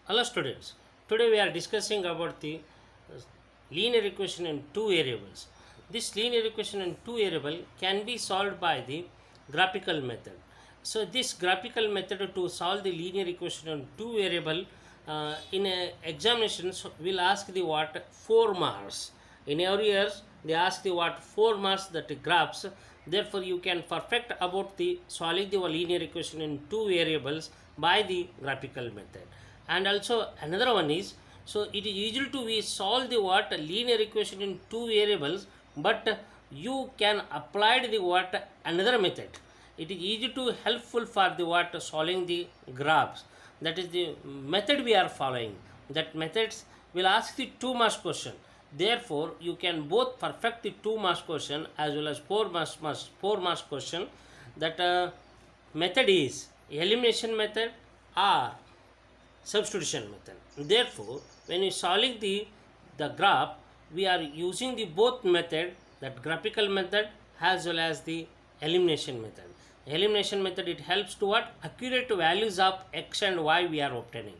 Hello students, today we are discussing about the linear equation in two variables. This linear equation in two variable can be solved by the graphical method. So this graphical method to solve the linear equation in two variable in examinations will ask the what 4 marks. In every year they ask the what 4 marks that graphs. Therefore you can perfect about the solving the linear equation in two variables by the graphical method. And also another one is, so it is easy to we solve the what linear equation in two variables, but you can apply the what another method. It is easy to helpful for the what solving the graphs. That is the method we are following. That methods will ask the 2 marks question. Therefore you can both perfect the 2 marks question as well as 4 marks question. That method is elimination method or substitution method. Therefore, when we solving the graph, we are using the both method, that graphical method as well as the elimination method. Elimination method, it helps to what accurate values of x and y we are obtaining.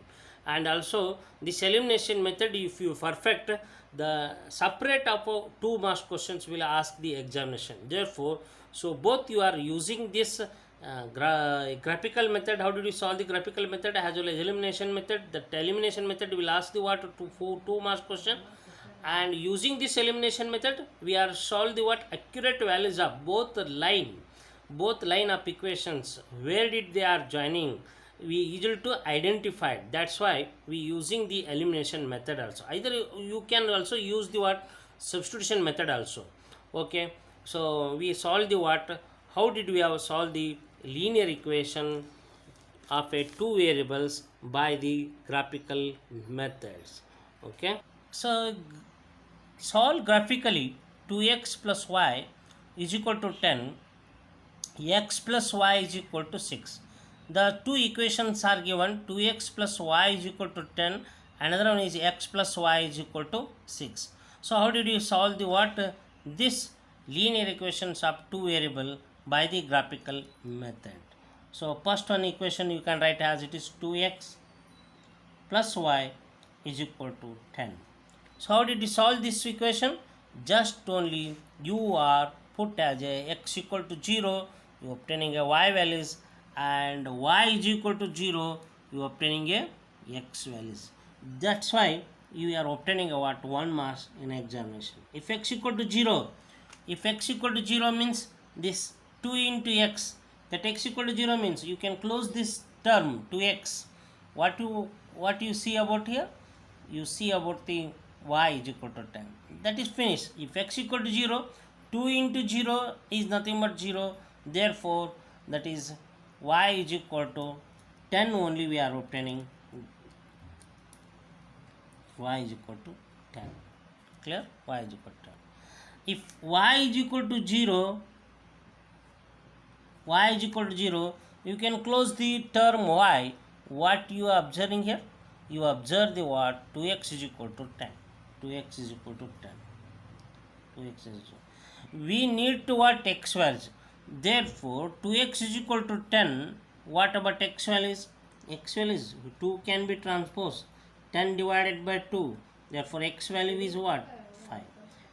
And also this elimination method, if you perfect, the separate of 2 marks questions will ask the examination. Therefore, so both you are using this graphical method. How did you solve the graphical method as well as elimination method? That elimination method will ask the what for 2 marks question, and using this elimination method we are solve the what accurate values of both line of equations, where did they are joining, we easy to identify. That's why we using the elimination method. Also either you can also use the what substitution method also. Okay, so we solve the what, how did we have solved the linear equation of a two variables by the graphical methods. Okay, so solve graphically 2x plus y is equal to 10, x plus y is equal to 6. The two equations are given, 2x plus y is equal to 10, another one is x plus y is equal to 6. So how did you solve the what this linear equations of two variable by the graphical method? So first one equation you can write as it is 2x plus y is equal to 10. So how did you solve this equation? Just only you are put as a x equal to 0, you obtaining a y values, and y is equal to 0, you obtaining a x values. That's why you are obtaining a what 1 marks in examination. If x equal to 0, if x equal to 0 means this 2 into x, that x equal to 0 means you can close this term 2x. What you see about here? You see about the y is equal to 10. That is finished. If x equal to 0, 2 into 0 is nothing but 0. Therefore, that is y is equal to 10 only we are obtaining. Y is equal to 10. Clear? Y is equal to 10. If y is equal to 0, y is equal to 0, you can close the term y. What you are observing here? You observe the what? 2x is equal to 10. 2x is equal to 10. 2x is equal. We need to what x values. Therefore, 2x is equal to 10. What about x values? X values 2 can be transposed. 10 divided by 2. Therefore, x value is what? 5.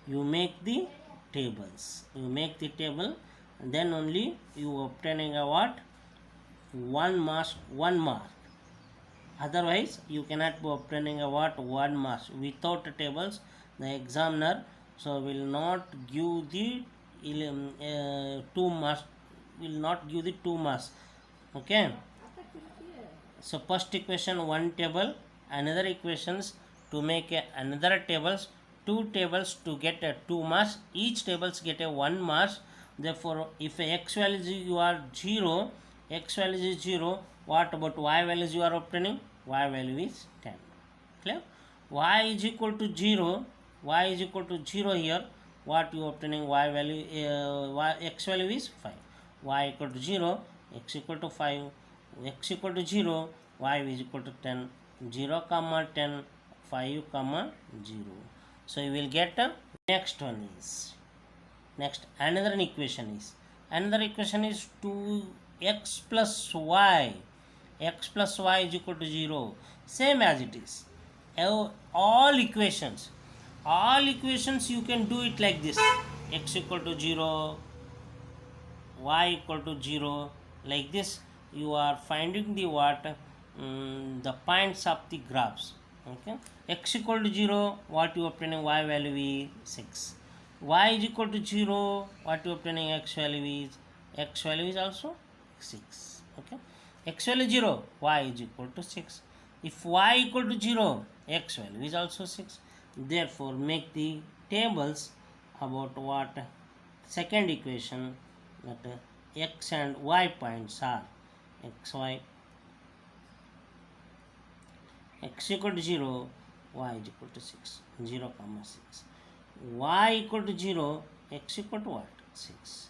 You make the tables. You make the table, and then only you obtaining a what? 1 mark. Otherwise, you cannot be obtaining a what? 1 mark. Without the tables, the examiner so will not give the 2 marks. Will not give the 2 marks. Okay. So first equation 1 table, another equations to make another tables, 2 tables to get a 2 marks. Each tables get a 1 marks. Therefore, if x values you are 0, x value is 0. What about y values you are obtaining? Y value is 10. Clear? Y is equal to 0. Y is equal to 0 here. What you obtaining? Y value, x value is 5. Y equal to 0, x equal to 5, x equal to 0, y is equal to 10. 0 comma 10, 5 comma 0. So you will get next one is, next another equation is 2x plus y, x plus y is equal to 0. same as it is. All equations you can do it like this: x equal to 0, y equal to 0, like this. You are finding the what, the points of the graphs. Okay, x equal to 0, what you obtaining, y value is 6. Y is equal to 0, what you obtaining, x value is also 6. Okay, x value 0, y is equal to 6. If y equal to 0, x value is also 6. Therefore, make the tables about what second equation, that x and y points are xy, x equal to 0, y is equal to 6, 0 comma 6, y equal to 0, x equal to what, 6.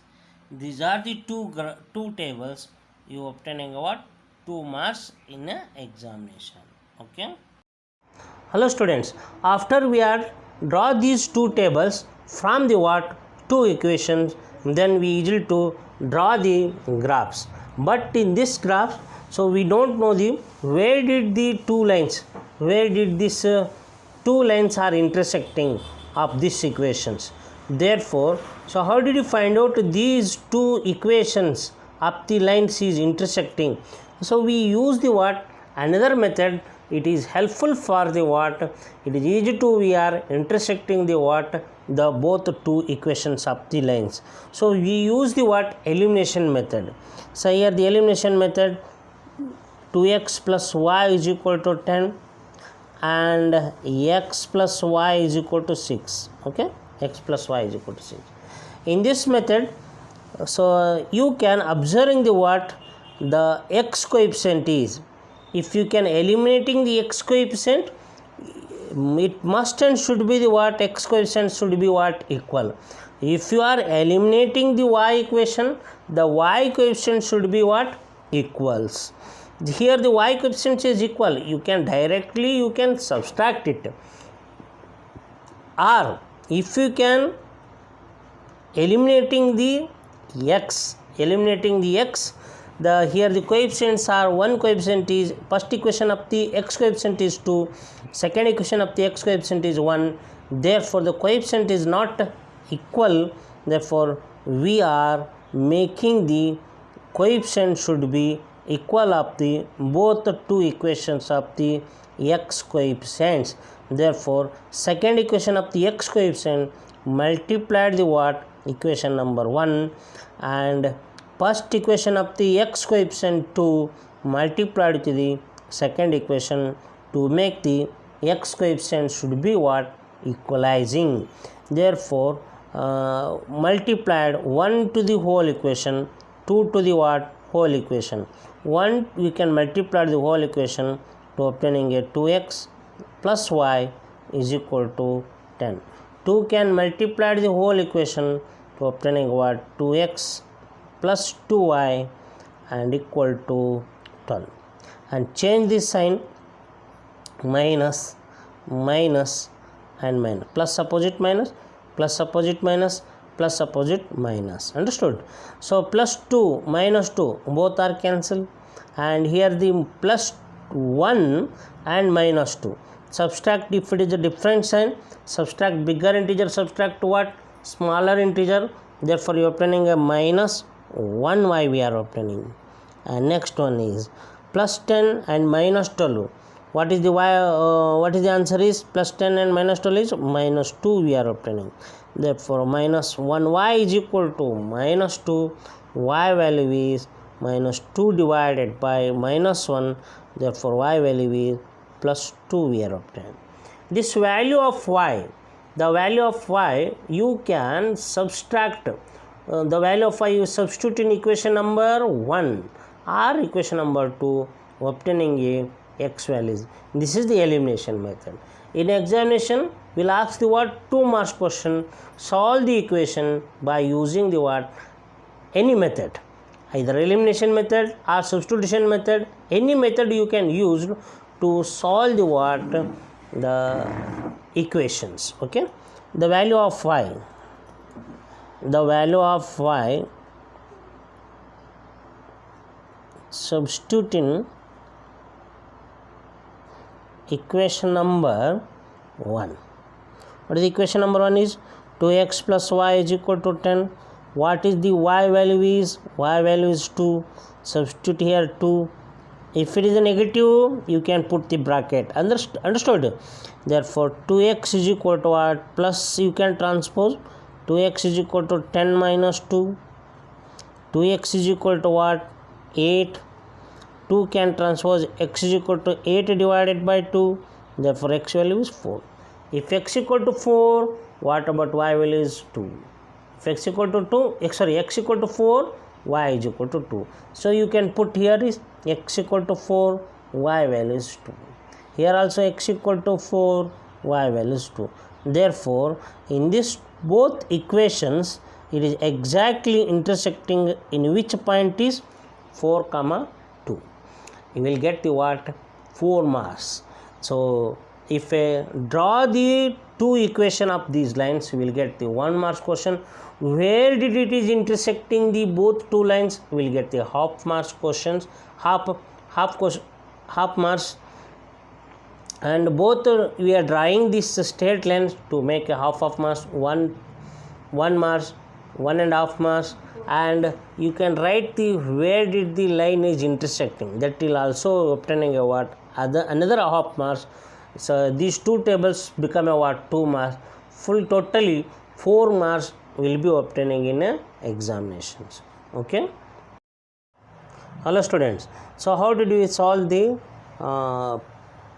These are the two tables you obtaining what, 2 marks in an examination. Okay. Hello students, after we are draw these two tables from the what, two equations, then we easily to draw the graphs. But in this graph, so we don't know the where did the two lines, where did this two lines are intersecting of these equations. Therefore, so how did you find out these two equations of the lines is intersecting? So we use the what, another method. It is helpful for the what, it is easy to we are intersecting the what, the both two equations of the lines. So we use the what, elimination method. So here the elimination method, 2x plus y is equal to 10 and x plus y is equal to 6. Okay, x plus y is equal to 6. In this method, so you can observing the what, the x coefficient is, if you can eliminating the x coefficient, it must and should be the what, x coefficient should be what, equal. If you are eliminating the y equation, the y coefficient should be what, equals. Here the y coefficient is equal, you can directly you can subtract it, or if you can eliminating the x, the here the coefficients are, one coefficient is, first equation of the x coefficient is 2, second equation of the x coefficient is 1. Therefore the coefficient is not equal. Therefore we are making the coefficient should be equal of the both the two equations of the x coefficients. Therefore second equation of the x coefficient multiplied the what, equation number 1, and first equation of the x coefficient 2 multiplied to the second equation to make the x coefficient should be what, equalizing. Therefore multiplied 1 to the whole equation, 2 to the what, whole equation. 1 we can multiply the whole equation to obtaining a 2x plus y is equal to 10. 2 can multiply the whole equation to obtaining what, 2x plus 2y and equal to 12, and change this sign, minus and minus, plus opposite minus, plus opposite minus, plus opposite minus. Understood? So plus 2 minus 2 both are cancelled, and here the plus 1 and minus 2 subtract, if it is a different sign, subtract bigger integer, subtract what, smaller integer. Therefore you are obtaining a minus 1y we are obtaining. And next one is plus 10 and minus 12. What is the y, what is the answer is, plus 10 and minus 12 is minus 2 we are obtaining. Therefore minus 1y is equal to minus 2, y value is minus 2 divided by minus 1. Therefore y value is plus 2 we are obtaining. This value of y, the value of y you can subtract, the value of y you substitute in equation number 1 or equation number 2, obtaining a x values. This is the elimination method. In examination we will ask the what, 2 marks question, solve the equation by using the what, any method, either elimination method or substitution method. Any method you can use to solve the what, the equations. Okay, the value of y, substituting equation number 1. What is equation number 1 is 2x plus y is equal to 10. What is the y value is? Y value is 2. Substitute here 2. If it is a negative, you can put the bracket. Understood? Therefore, 2x is equal to what? Plus you can transpose. 2x is equal to 10 minus 2. 2x is equal to what? 8. 2 can transpose x is equal to 8 divided by 2. Therefore, x value is 4. If x equal to 4, what about y value is 2? If x equal to x equal to 4, y is equal to 2. So you can put here is x equal to 4, y value is 2. Here also x equal to 4, y value is 2. Therefore, in this both equations, it is exactly intersecting in which point is 4, 2. You will get the what? 4 marks. So if I draw the two equation of these lines, we will get the 1 marks question. Where did it is intersecting the both two lines? We will get the half marks questions, half marks. And both we are drawing this straight lines to make a half of marks, 1 marks, 1.5 marks, and you can write the where did the line is intersecting. That will also obtaining a what? Another half marks. So these two tables become a what? 2 marks. Full totally 4 marks will be obtaining in a examinations. Okay. Hello students. So how did we solve the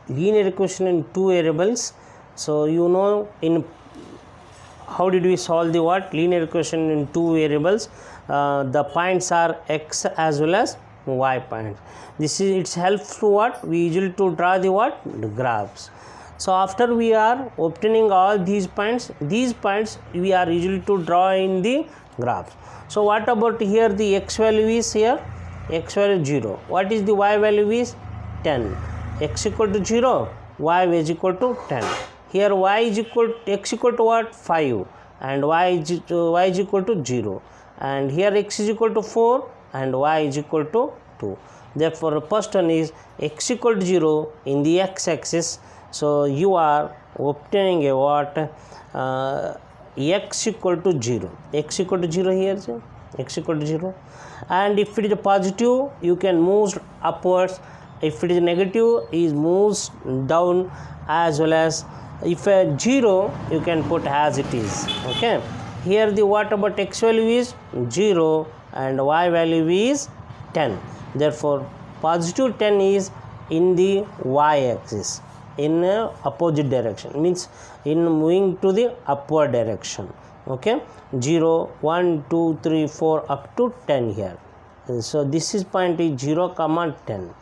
linear equation in two variables? So you know in how did we solve the what? Linear equation in two variables. The points are x as well as y points. This is it's helps to what? We usually to draw the what? The graphs. So after we are obtaining all these points we are usually to draw in the graphs. So what about here? The x value is here, x value 0. What is the y value is? 10. X equal to 0, y is equal to 10. Here y is equal x equal to what? 5 and y is equal to 0. And here x is equal to 4 and y is equal to 2. Therefore, first one is x equal to 0 in the x-axis. So you are obtaining a what? X equal to 0. X equal to 0 here, so x equal to 0. And if it is a positive, you can move upwards. If it is negative, it moves down, as well as if a 0, you can put as it is. Okay. Here the what about x value is 0 and y value is 10. Therefore, positive 10 is in the y-axis, in opposite direction, means in moving to the upward direction. Okay, 0, 1, 2, 3, 4 up to 10 here. So this is point is 0, 10.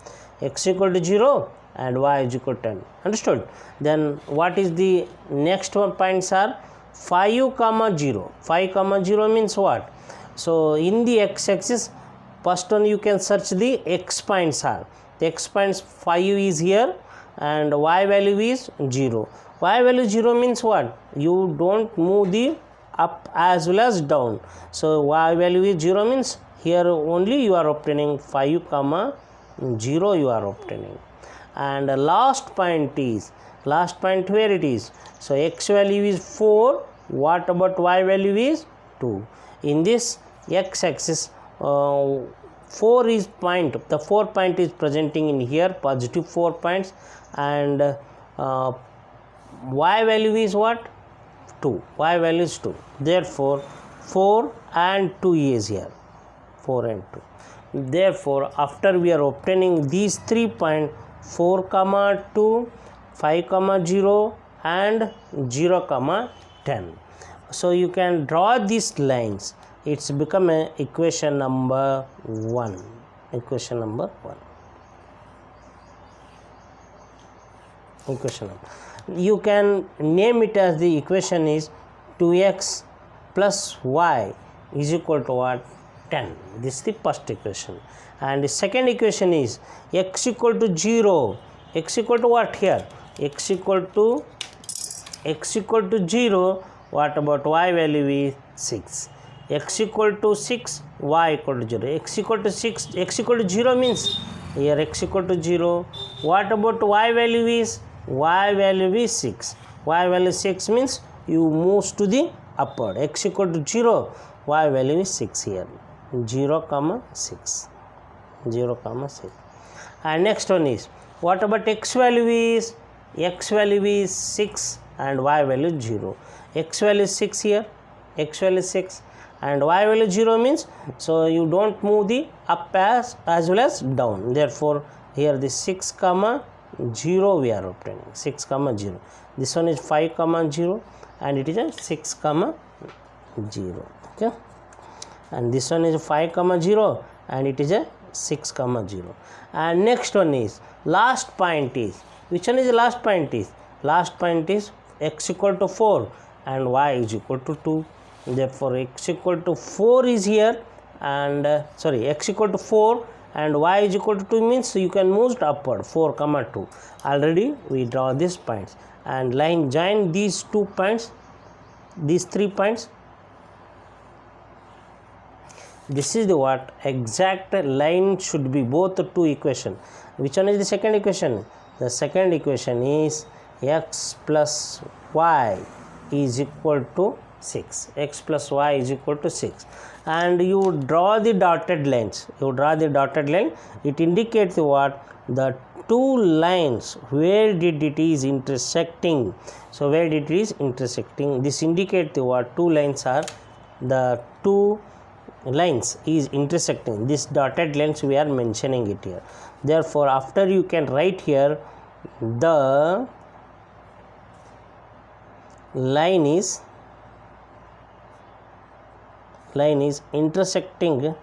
X equal to 0 and y is equal to 10. Understood? Then what is the next one points are 5, 0. 5, 0 means what? So in the x-axis, first one you can search the x points are. The x points 5 is here and y value is 0. Y value 0 means what? You don't move the up as well as down. So y value is 0 means here only you are obtaining 5, 0 you are obtaining. And last point where it is? So x value is 4. What about y value is 2? In this x-axis, 4 is point. The 4 point is presenting in here, positive 4 points, and y value is what? 2. Y value is 2. Therefore, 4 and 2 is here. 4 and 2. Therefore, after we are obtaining these 3 points, 4, 2, 5, 0 and 0, 10. So you can draw these lines. It's become a equation number 1. Equation number 1. Equation number. You can name it as the equation is 2x plus y is equal to what? 10. This is the first equation. And the second equation is x equal to 0. X equal to what here? X equal to 0. What about y value is 6. X equal to 6, y equal to 0. X equal to 6, x equal to 0 means here x equal to 0. What about y value is y value is 6. Y value 6 means you move to the upward. X equal to 0, y value is 6 here. 0 comma 6. 0 comma 6. And next one is, what about x value is? X value is 6 and y value is 0. X value is 6 here. X value is 6 and y value 0 means, so you don't move the up as well as down. Therefore, here this 6 comma 0 we are obtaining. 6 comma 0. This one is 5 comma 0 and it is a 6 comma 0. Okay. And this one is 5 comma 0 and it is a 6 comma 0. And next one is, last point is, which one is the last point is? Last point is x equal to 4 and y is equal to 2. Therefore, x equal to 4 is here and x equal to 4 and y is equal to 2 means you can move upward 4 comma 2. Already we draw these points and line join these 2 points, these 3 points. This is the what exact line should be, both the 2 equation. Which one is the second equation? The second equation is x plus y is equal to 6. X plus y is equal to 6. And you draw the dotted lines. You draw the dotted line. It indicates what? The 2 lines. Where did it is intersecting? So where it is intersecting? This indicates what? 2 lines are, the 2 lines is intersecting. This dotted lines we are mentioning it here. Therefore, after you can write here, the line is intersecting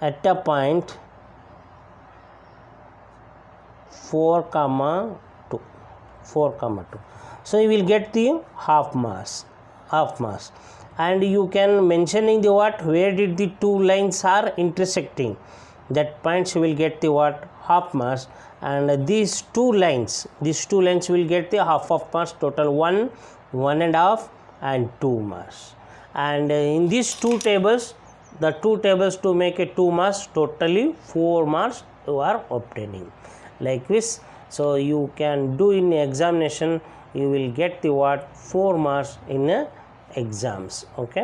at a point 4 comma 2. So you will get the half mass, and you can mentioning the what, where did the 2 lines are intersecting, that points you will get the what, half mass. And these 2 lines will get the half of mass, total 1, 1.5 and 2 mass. And in these 2 tables, the 2 tables to make a 2 mass, totally 4 mass you are obtaining, like this. So you can do in examination, you will get the what, 4 marks in exams. Okay.